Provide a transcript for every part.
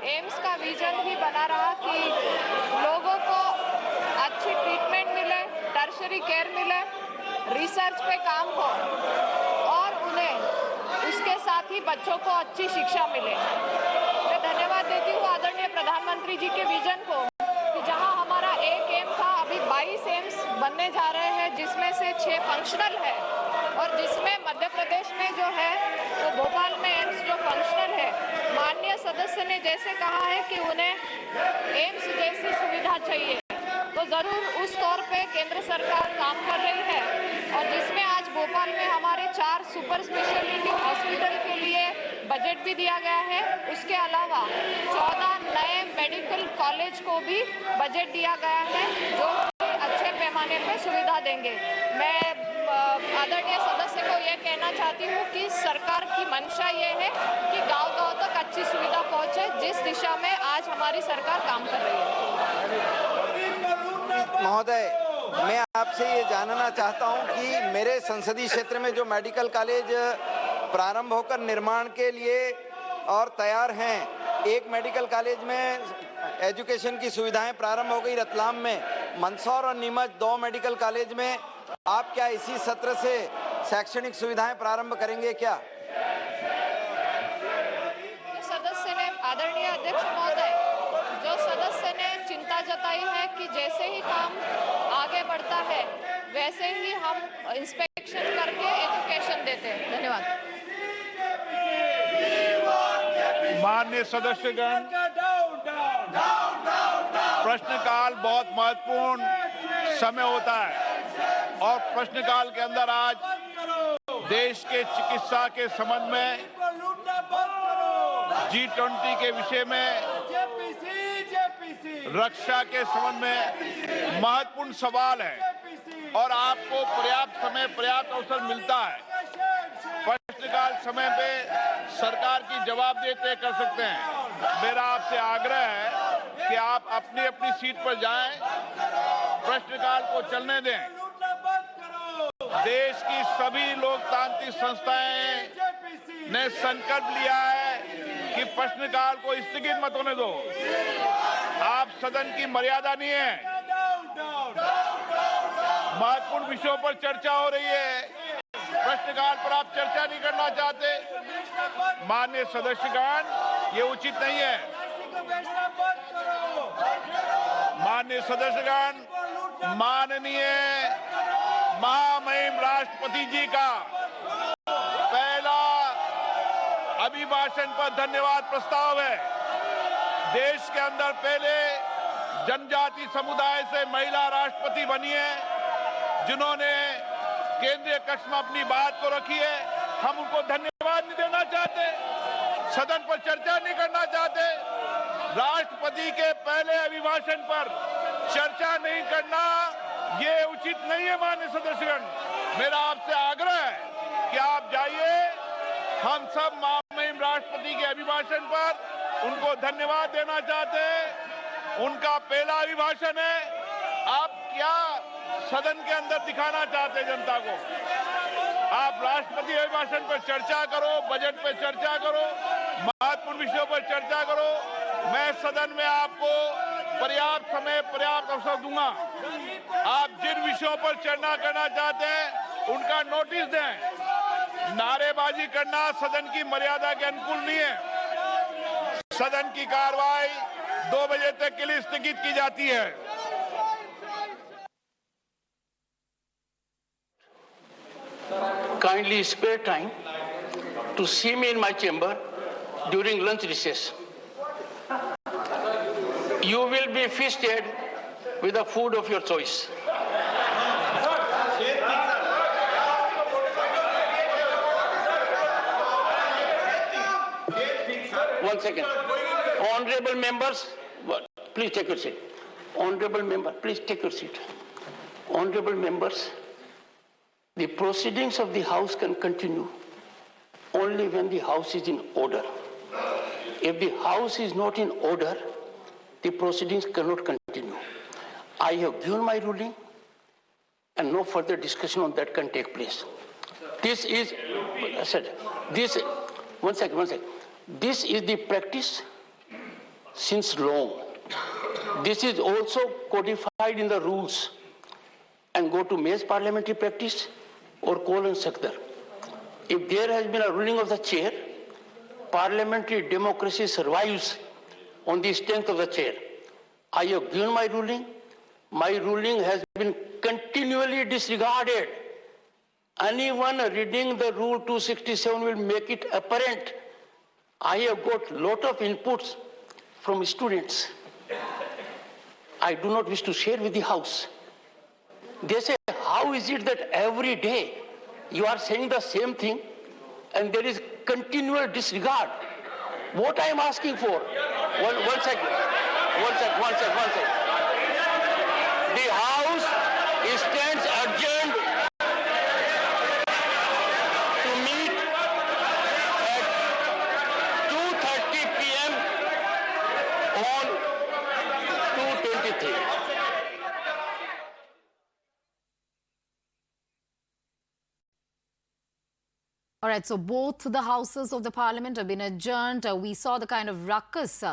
AIIMS का vision ही बना रहा कि लोगों को अच्छी ट्रीटमेंट मिले, टर्शरी केयर मिले, रिसर्च पे काम हो और उन्हें उसके साथ ही बच्चों को अच्छी शिक्षा मिले। मैं धन्यवाद देती हूँ आदरणीय प्रधानमंत्री जी के विजन को कि जहां हमारा एक एम था, अभी 22 एम्स बनने जा रहे हैं, जिसमें से 6 फंक्शनल है और जिसमें मध्य प्रदेश में जो है वो भोपाल में एम्स जो फंक्शनल है। माननीय सदस्य ने जैसे कहा है कि उन्हें एम्स जैसी सुविधा चाहिए, तो जरूर उस तौर पे केंद्र सरकार काम कर रही है और जिसमें आज भोपाल में हमारे 4 सुपर स्पेशलिटी हॉस्पिटल के लिए बजट भी दिया गया है। उसके अलावा 14 नए मेडिकल कॉलेज को भी बजट दिया गया है जो अच्छे पैमाने पे सुविधा देंगे। मैं आदरणीय सदस्य को ये कहना चाहती हूँ कि सरकार की मंशा ये है कि गांव-गांव तक अच्छी सुविधा पहुँचे, जिस दिशा में आज हमारी सरकार काम कर रही है। महोदय, मैं आपसे ये जानना चाहता हूं कि मेरे संसदीय क्षेत्र में जो मेडिकल कॉलेज प्रारंभ होकर निर्माण के लिए और तैयार हैं, एक मेडिकल कॉलेज में एजुकेशन की सुविधाएं प्रारंभ हो गई रतलाम में, मंदसौर और नीमच 2 मेडिकल कॉलेज में आप क्या इसी सत्र से शैक्षणिक सुविधाएं प्रारंभ करेंगे क्या? सदस्य ने, आदरणीय अध्यक्ष महोदय, जो सदस्य ने चिंता जताई है कि जैसे ही काम आगे बढ़ता है वैसे ही हम इंस्पेक्शन करके एजुकेशन देते हैं। धन्यवाद। माननीय सदस्यगण, प्रश्नकाल बहुत महत्वपूर्ण समय होता है और प्रश्नकाल के अंदर आज देश के चिकित्सा के संबंध में G20 के विषय में, रक्षा के संबंध में महत्वपूर्ण सवाल है और आपको पर्याप्त समय, पर्याप्त अवसर मिलता है। प्रश्नकाल समय पे सरकार की जवाब देते कर सकते हैं। मेरा आपसे आग्रह है कि आप अपनी अपनी सीट पर जाएं, प्रश्नकाल को चलने दें। देश की सभी लोकतांत्रिक संस्थाएं ने संकल्प लिया है कि प्रश्नकाल को स्थगित मत होने दो। आप सदन की मर्यादा नहीं है, महत्वपूर्ण विषयों पर चर्चा हो रही है, प्रश्नकाल पर आप चर्चा नहीं करना चाहते। माननीय सदस्यगण, ये उचित नहीं है। माननीय सदस्यगण, माननीय महामहिम राष्ट्रपति जी का पहला अभिभाषण पर धन्यवाद प्रस्ताव है। देश के अंदर पहले जनजाति समुदाय से महिला राष्ट्रपति बनी है, जिन्होंने केंद्रीय कक्ष में अपनी बात को रखी है। हम उनको धन्यवाद नहीं देना चाहते, सदन पर चर्चा नहीं करना चाहते। राष्ट्रपति के पहले अभिभाषण पर चर्चा नहीं करना ये उचित नहीं है। माननीय सदस्यगण, मेरा आपसे आग्रह है कि आप जाइए, हम सब महामहिम राष्ट्रपति के अभिभाषण पर उनको धन्यवाद देना चाहते हैं। उनका पहला अभिभाषण है। आप क्या सदन के अंदर दिखाना चाहते हैं जनता को? आप राष्ट्रपति अभिभाषण पर चर्चा करो, बजट पर चर्चा करो, महत्वपूर्ण विषयों पर चर्चा करो। मैं सदन में आपको पर्याप्त समय, पर्याप्त अवसर दूंगा। आप जिन विषयों पर चर्चा करना चाहते हैं उनका नोटिस दें। नारेबाजी करना सदन की मर्यादा के अनुकूल नहीं है। सदन की कार्रवाई 2 बजे तक के लिए स्थगित की जाती है। Kindly spare time to see me in my chamber during lunch recess. You will be feasted with the food of your choice. One second. Honorable members, please take your seat. Honorable member, please take your seat. Honorable members, the proceedings of the House can continue only when the House is in order. If the House is not in order, the proceedings cannot continue. I have given my ruling and no further discussion on that can take place. This is, one second. This is the practice since long. This is also codified in the rules and go to May's parliamentary practice or call on sector. If there has been a ruling of the chair, parliamentary democracy survives on the strength of the chair. I have given my ruling. My ruling has been continually disregarded. Anyone reading the Rule 267 will make it apparent. I have got a lot of inputs from students. I do not wish to share with the House. They say, how is it that every day you are saying the same thing and there is continual disregard? What I am asking for, one second. The House stands adjourned to meet at 2:30 p.m. on 2/23. All right, so both the houses of the parliament have been adjourned. We saw the kind of ruckus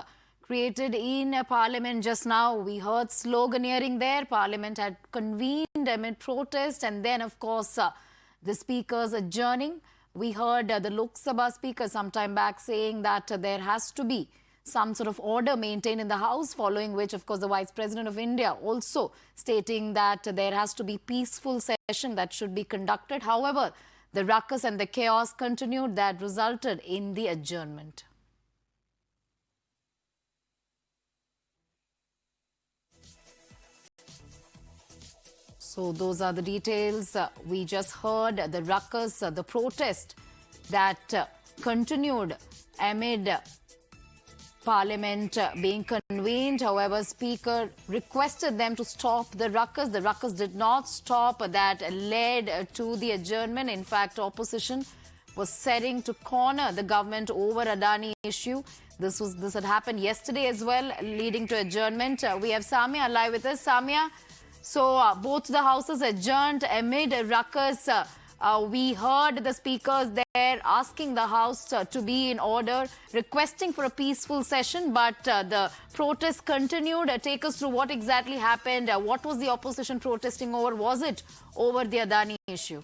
created in parliament just now. We heard sloganeering there. Parliament had convened amid protest, and then, of course, the speakers adjourning. We heard the Lok Sabha speaker sometime back saying that there has to be some sort of order maintained in the House, following which, of course, the Vice President of India also stating that there has to be peaceful session that should be conducted. However, the ruckus and the chaos continued that resulted in the adjournment. So those are the details. We just heard the ruckus, the protest that continued amid Parliament being convened. However, Speaker requested them to stop the ruckus. The ruckus did not stop. That led to the adjournment. In fact, opposition was setting to corner the government over Adani issue. This had happened yesterday as well, leading to adjournment. We have Samia live with us. Samia, so both the houses adjourned amid a ruckus. We heard the speakers there asking the House to be in order, requesting for a peaceful session, but the protests continued. Take us through what exactly happened. What was the opposition protesting over? Was it over the Adani issue?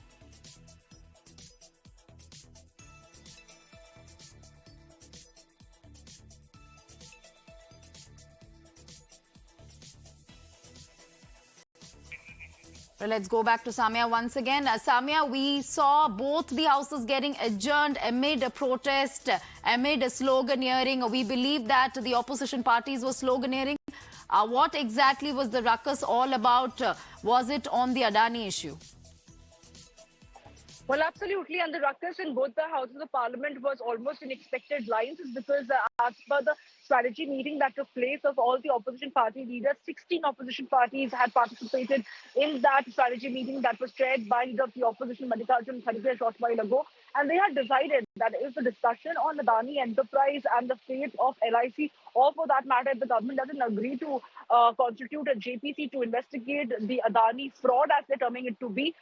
Well, let's go back to Samia once again. Samia, we saw both the houses getting adjourned amid a protest, amid a sloganeering. We believe that the opposition parties were sloganeering. What exactly was the ruckus all about? Was it on the Adani issue? Well, absolutely. And the ruckus in both the houses of parliament was almost in expected lines, because as per the strategy meeting that took place of all the opposition party leaders, 16 opposition parties had participated in that strategy meeting that was chaired by leader of the opposition, Mallikarjun Kharge, a short while ago. And they had decided that if the discussion on Adani Enterprise and the fate of LIC, or for that matter, if the government doesn't agree to constitute a JPC to investigate the Adani fraud, as they're terming it to be,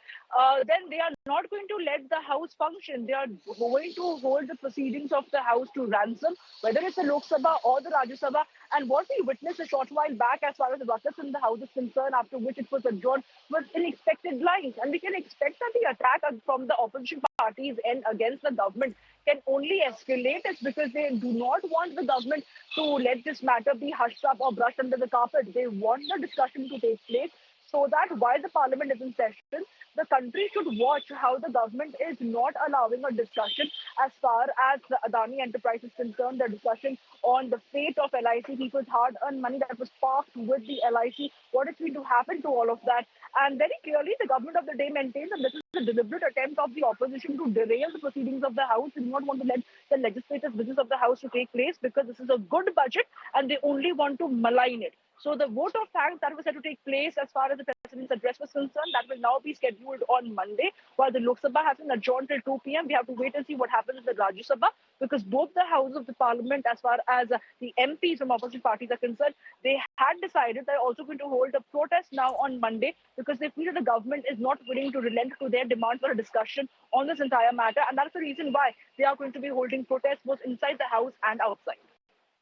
then they are not going to let the House function. They are going to hold the proceedings of the House to ransom, whether it's the Lok Sabha or the Rajya Sabha. And what we witnessed a short while back, as far as the ruckus in the House is concerned, after which it was adjourned, was in expected lines. And we can expect that the attack from the opposition parties and against the government can only escalate. It's because they do not want the government to let this matter be hushed up or brushed under the carpet. They want the discussion to take place, so that while the parliament is in session, the country should watch how the government is not allowing a discussion as far as the Adani Enterprises is concerned, the discussion on the fate of LIC, people's hard-earned money that was parked with the LIC, what is going to happen to all of that. And very clearly, the government of the day maintains that this is a deliberate attempt of the opposition to derail the proceedings of the House. They do not want to let the legislative business of the House to take place, because this is a good budget and they only want to malign it. So the vote of thanks that was set to take place as far as the President's address was concerned, that will now be scheduled on Monday, while the Lok Sabha has been adjourned till 2 p.m. We have to wait and see what happens in the Rajya Sabha, because both the houses of the parliament, as far as the MPs from opposition parties are concerned, they had decided they're also going to hold a protest now on Monday, because they feel that the government is not willing to relent to their demand for a discussion on this entire matter. And that's the reason why they are going to be holding protests both inside the House and outside.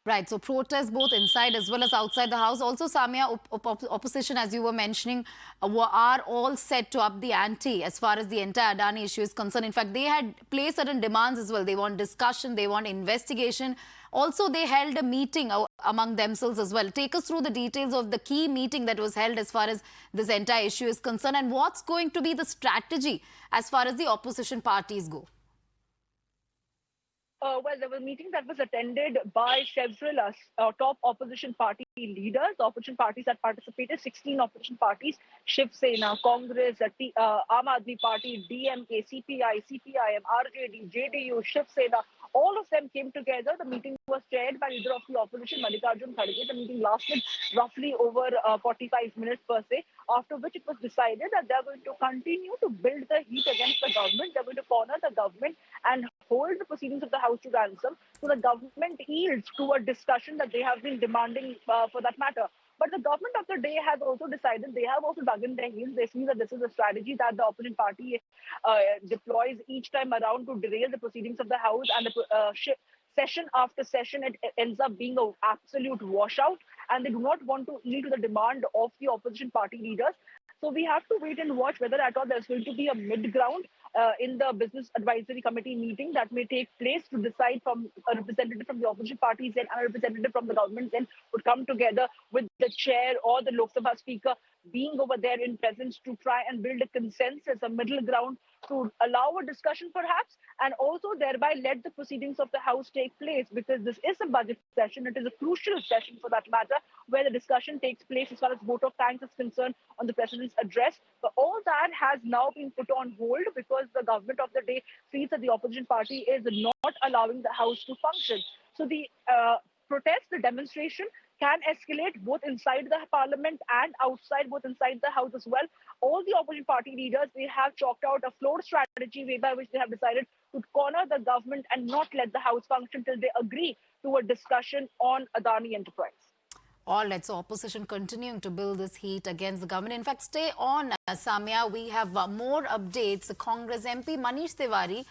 Right, so protests both inside as well as outside the house. Also, Samia, opposition, as you were mentioning, are all set to up the ante as far as the entire Adani issue is concerned. In fact, they had placed certain demands as well. They want discussion, they want investigation. Also, they held a meeting among themselves as well. Take us through the details of the key meeting that was held as far as this entire issue is concerned, and what's going to be the strategy as far as the opposition parties go. Well, there was a meeting that was attended by several top opposition party leaders. The opposition parties that participated, 16 opposition parties, Shiv Sena, Congress, Aam Aadmi Party, DMK, CPI, CPIM, RJD, JDU, Shiv Sena, all of them came together. The meeting was chaired by leader of the opposition, Mallikarjun Kharge. The meeting lasted roughly over 45 minutes per se, after which it was decided that they're going to continue to build the heat against the government. They're going to corner the government and hold the proceedings of the House to ransom, so the government yields to a discussion that they have been demanding for that matter. But the government of the day has also decided, they have also dug in their heels. They see that this is a strategy that the opposition party deploys each time around to derail the proceedings of the House, and the session after session, it ends up being an absolute washout, and they do not want to yield to the demand of the opposition party leaders. So we have to wait and watch whether at all there's going to be a mid-ground in the Business Advisory Committee meeting that may take place to decide from a representative from the opposition parties and a representative from the government then would come together with the chair or the Lok Sabha speaker being over there in presence to try and build a consensus, a middle ground to allow a discussion perhaps, and also thereby let the proceedings of the House take place, because this is a budget session. It is a crucial session for that matter, where the discussion takes place as far as vote of thanks is concerned on the President's address. But all that has now been put on hold because the government of the day feels that the opposition party is not allowing the House to function. So the protest, the demonstration can escalate both inside the parliament and outside, both inside the House as well. All the opposition party leaders, they have chalked out a floor strategy whereby which they have decided to corner the government and not let the House function till they agree to a discussion on Adani Enterprise. All right, so opposition continuing to build this heat against the government. In fact, stay on, Samia. We have more updates. Congress MP Manish Tiwari